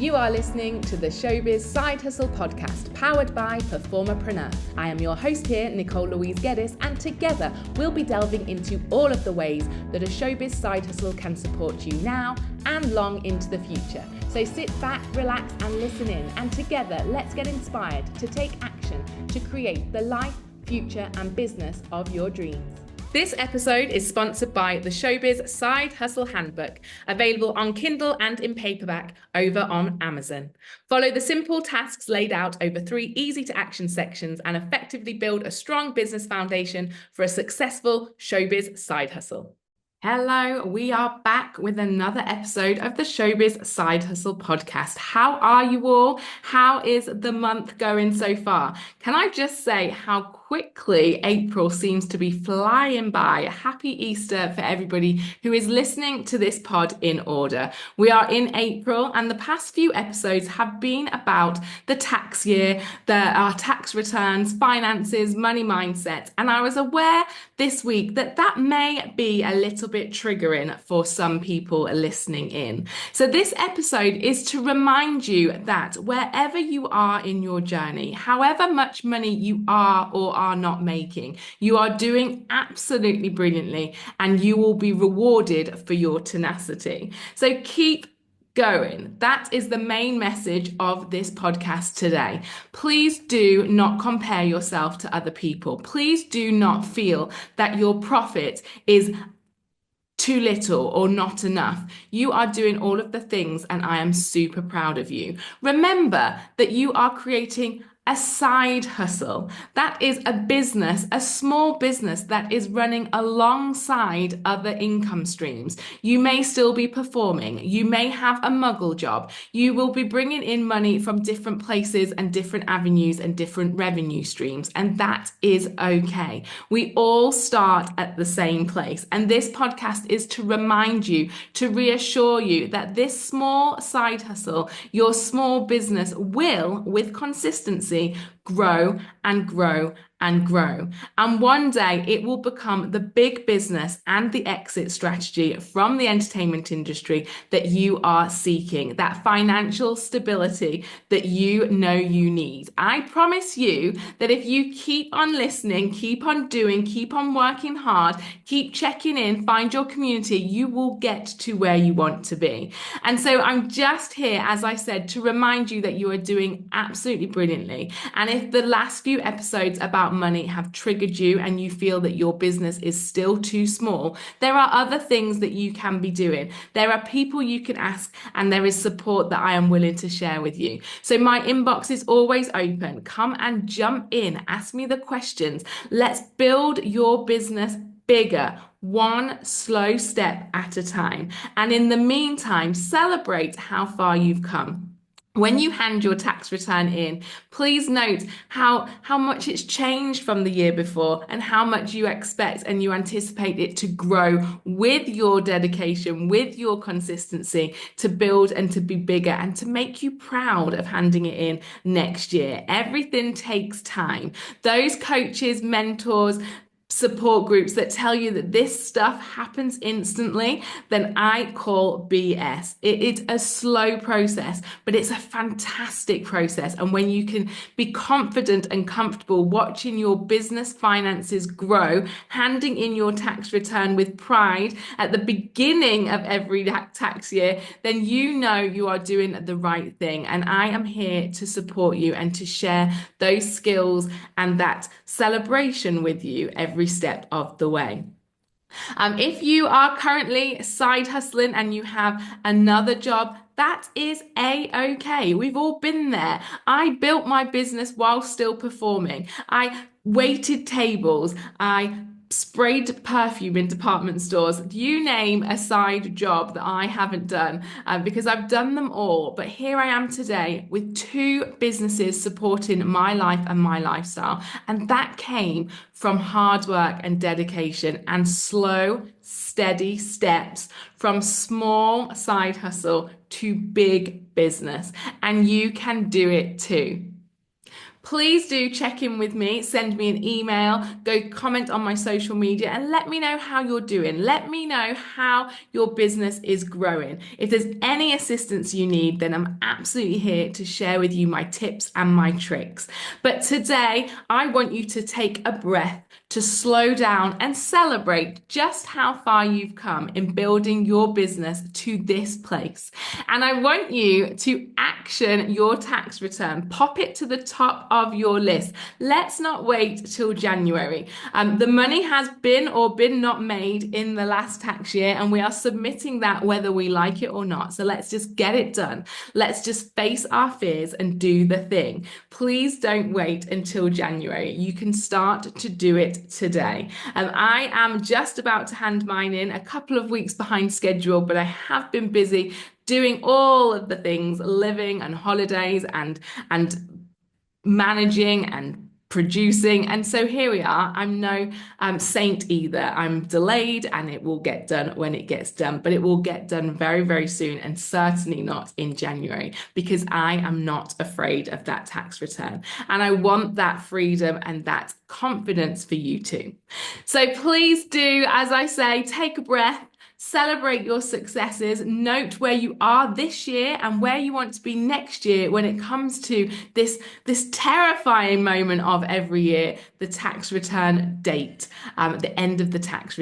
You are listening to the Showbiz Side Hustle Podcast, powered by PerformerPreneur. I am your host here, Nicole Louise Geddes, and together we'll be delving into all of the ways that a showbiz side hustle can support you now and long into the future. So sit back, relax, and listen in, and together let's get inspired to take action to create the life, future, and business of your dreams. This episode is sponsored by the Showbiz Side Hustle Handbook, available on Kindle and in paperback over on Amazon. Follow the simple tasks laid out over 3 easy-to-action sections and effectively build a strong business foundation for a successful showbiz side hustle. Hello, we are back with another episode of the Showbiz Side Hustle Podcast. How are you all? How is the month going so far? Can I just say how quickly April seems to be flying by? Happy Easter for everybody who is listening to this pod in order. We are in April, and the past few episodes have been about the tax year, our tax returns, finances, money mindset. And I was aware this week that may be a little bit triggering for some people listening in. So this episode is to remind you that wherever you are in your journey, however much money you are or are not making, you are doing absolutely brilliantly, and you will be rewarded for your tenacity. So keep going. That is the main message of this podcast today. Please do not compare yourself to other people. Please do not feel that your profit is too little or not enough. You are doing all of the things, and I am super proud of you. Remember that you are creating a side hustle. That is a business, a small business that is running alongside other income streams. You may still be performing. You may have a muggle job. You will be bringing in money from different places and different avenues and different revenue streams, and that is okay. We all start at the same place, and this podcast is to remind you, to reassure you that this small side hustle, your small business, will, with consistency, grow and grow and grow. And one day it will become the big business and the exit strategy from the entertainment industry that you are seeking, that financial stability that you know you need. I promise you that if you keep on listening, keep on doing, keep on working hard, keep checking in, find your community, you will get to where you want to be. And so I'm just here, as I said, to remind you that you are doing absolutely brilliantly. And if the last few episodes about money have triggered you and you feel that your business is still too small, there are other things that you can be doing. There are people you can ask, and there is support that I am willing to share with you. So my inbox is always open. Come and jump in, ask me the questions. Let's build your business bigger, one slow step at a time. And in the meantime, celebrate how far you've come. When you hand your tax return in, please note how much it's changed from the year before and how much you expect and you anticipate it to grow with your dedication, with your consistency, to build and to be bigger and to make you proud of handing it in next year. Everything takes time. Those coaches, mentors, support groups that tell you that this stuff happens instantly, then I call BS. It's a slow process, but it's a fantastic process. And when you can be confident and comfortable watching your business finances grow, handing in your tax return with pride at the beginning of every tax year, then you know you are doing the right thing. And I am here to support you and to share those skills and that celebration with you every step of the way. If you are currently side hustling and you have another job, that is a-okay. We've all been there. I built my business while still performing. I waited tables. I sprayed perfume in department stores. You name a side job that I haven't done, because I've done them all. But here I am today with 2 businesses supporting my life and my lifestyle. And that came from hard work and dedication and slow, steady steps from small side hustle to big business. And you can do it too. please do check in with me, send me an email, go comment on my social media and let me know how you're doing. Let me know how your business is growing. If there's any assistance you need, then I'm absolutely here to share with you my tips and my tricks. But today, I want you to take a breath, to slow down and celebrate just how far you've come in building your business to this place. And I want you to action your tax return. Pop it to the top of your list. Let's not wait till January. The money has been not made in the last tax year, and we are submitting that whether we like it or not. So let's just get it done. Let's just face our fears and do the thing. Please don't wait until January. You can start to do it today. I am just about to hand mine in, a couple of weeks behind schedule, but I have been busy doing all of the things, living and holidays and managing and producing. And so here we are. I'm no saint either. I'm delayed and it will get done when it gets done, but it will get done very, very soon, and certainly not in January, because I am not afraid of that tax return. And I want that freedom and that confidence for you too. So please do, as I say, take a breath. Celebrate your successes, note where you are this year and where you want to be next year when it comes to this terrifying moment of every year, the tax return date, the end of the tax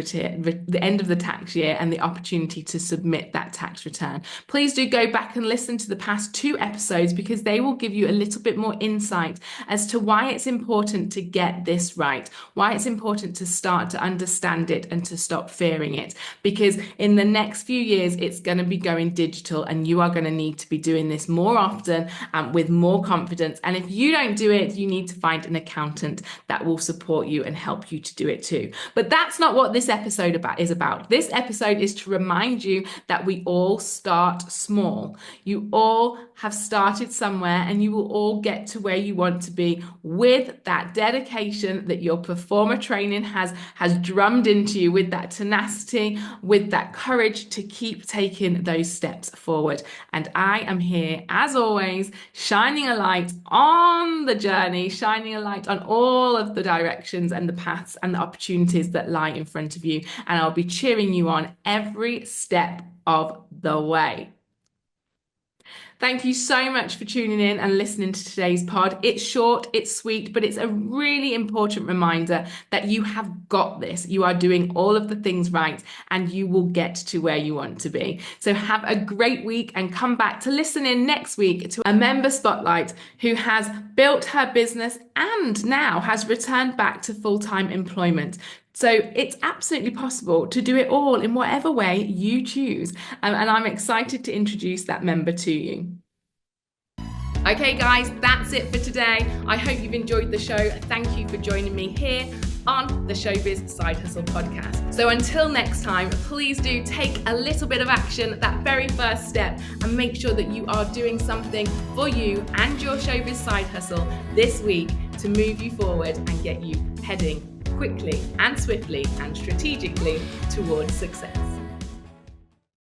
year and the opportunity to submit that tax return. Please do go back and listen to the past 2 episodes, because they will give you a little bit more insight as to why it's important to get this right, why it's important to start to understand it and to stop fearing it, because in the next few years, it's going to be going digital, and you are going to need to be doing this more often with more confidence. And if you don't do it, you need to find an accountant that will support you and help you to do it too. But that's not what this episode is about. This episode is to remind you that we all start small. You all have started somewhere, and you will all get to where you want to be with that dedication that your performer training has drummed into you, with that tenacity, with that courage to keep taking those steps forward. And I am here, as always, shining a light on the journey, shining a light on all of the directions and the paths and the opportunities that lie in front of you. And I'll be cheering you on every step of the way. Thank you so much for tuning in and listening to today's pod. It's short, it's sweet, but it's a really important reminder that you have got this. You are doing all of the things right, and you will get to where you want to be. So have a great week, and come back to listen in next week to a member spotlight who has built her business and now has returned back to full-time employment. So it's absolutely possible to do it all in whatever way you choose. And I'm excited to introduce that member to you. Okay, guys, that's it for today. I hope you've enjoyed the show. Thank you for joining me here on the Showbiz Side Hustle Podcast. So until next time, please do take a little bit of action, that very first step, and make sure that you are doing something for you and your Showbiz Side Hustle this week to move you forward and get you heading quickly and swiftly and strategically towards success.